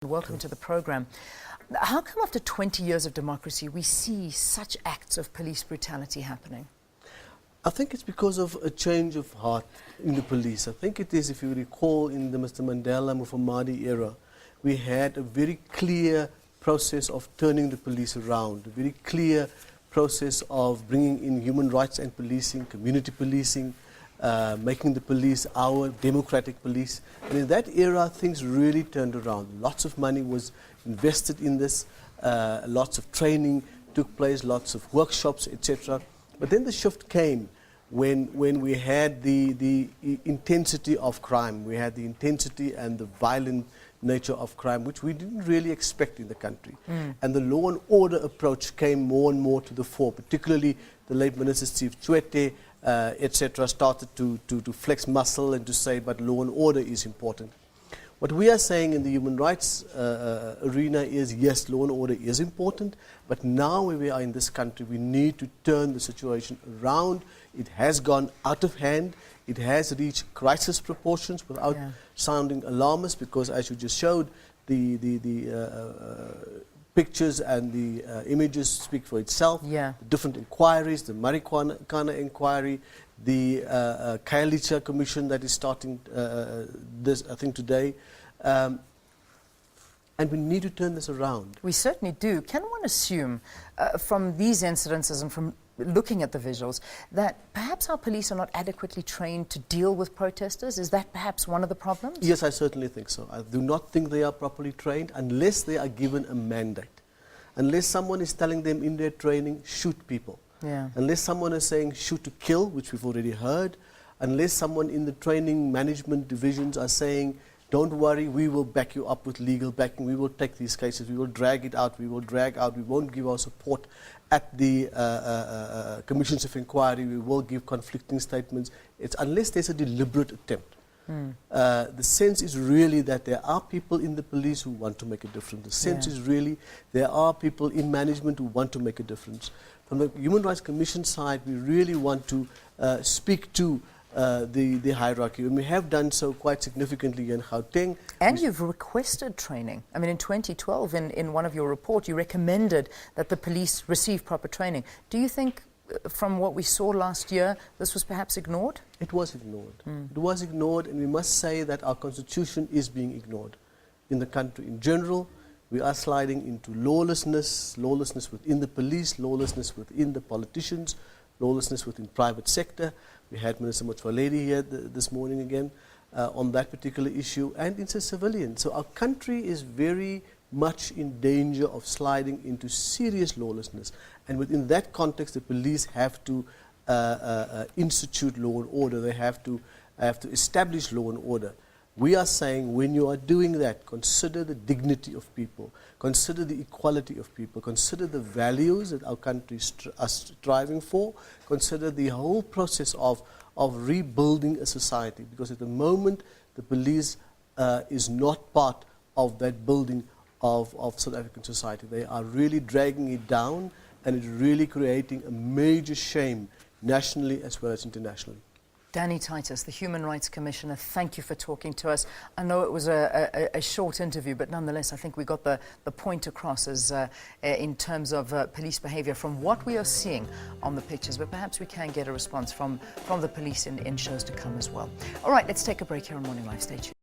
Welcome to the program. How come after 20 years of democracy we see such acts of police brutality happening? I think it's because of a change of heart in the police. I think it is, if you recall, in the Mr. Mandela Mufamadi era, we had a very clear process of turning the police around, a very clear process of bringing in human rights and policing, community policing, making the police our democratic police. And in that era, things really turned around. Lots of money was invested in this, lots of training took place, lots of workshops, etc. But then the shift came when we had the intensity of crime, we had the intensity and the violent nature of crime, which we didn't really expect in the country. And the law and order approach came more and more to the fore, particularly the late Minister Steve Tshwete, etc., started to flex muscle and to say, but law and order is important. What we are saying in the human rights arena is, yes, law and order is important, but now where we are in this country, we need to turn the situation around. It has gone out of hand. It has reached crisis proportions without sounding alarmist, because as you just showed, the pictures and the images speak for itself. The different inquiries, the marijuana inquiry, the Khayelitsha Commission that is starting this, I think, today. And we need to turn this around. We certainly do. Can one assume from these incidences and from looking at the visuals that perhaps our police are not adequately trained to deal with protesters? Is that perhaps one of the problems? Yes, I certainly think so. I do not think they are properly trained unless they are given a mandate. Unless someone is telling them in their training, shoot people. Unless someone is saying shoot to kill, which we've already heard. Unless someone in the training management divisions are saying, don't worry, we will back you up with legal backing, we will take these cases, we will drag it out, we will drag out, we won't give our support at the commissions of inquiry, we will give conflicting statements. It's unless there's a deliberate attempt. The sense is really that there are people in the police who want to make a difference. The sense is really there are people in management who want to make a difference. From the Human Rights Commission side, we really want to speak to the hierarchy, and we have done so quite significantly in Gauteng. And you've requested training. I mean, in 2012, in one of your reports, you recommended that the police receive proper training. Do you think, from what we saw last year, this was perhaps ignored? It was ignored. It was ignored, and we must say that our constitution is being ignored. In the country in general, we are sliding into lawlessness, lawlessness within the police, lawlessness within the politicians, lawlessness within private sector. We had Minister Mothutlung here this morning again on that particular issue, and it's a civilian. So our country is very much in danger of sliding into serious lawlessness. And within that context, the police have to institute law and order. They have to establish law and order. We are saying, when you are doing that, consider the dignity of people, consider the equality of people, consider the values that our country is striving for, consider the whole process of rebuilding a society. Because at the moment, the police is not part of that building of South African society. They are really dragging it down, and it's really creating a major shame nationally as well as internationally. Danny Titus, the Human Rights Commissioner, thank you for talking to us. I know it was a short interview, but nonetheless, I think we got the point across as in terms of police behaviour from what we are seeing on the pictures. But perhaps we can get a response from the police in shows to come as well. All right, let's take a break here on Morning Live. Stay tuned.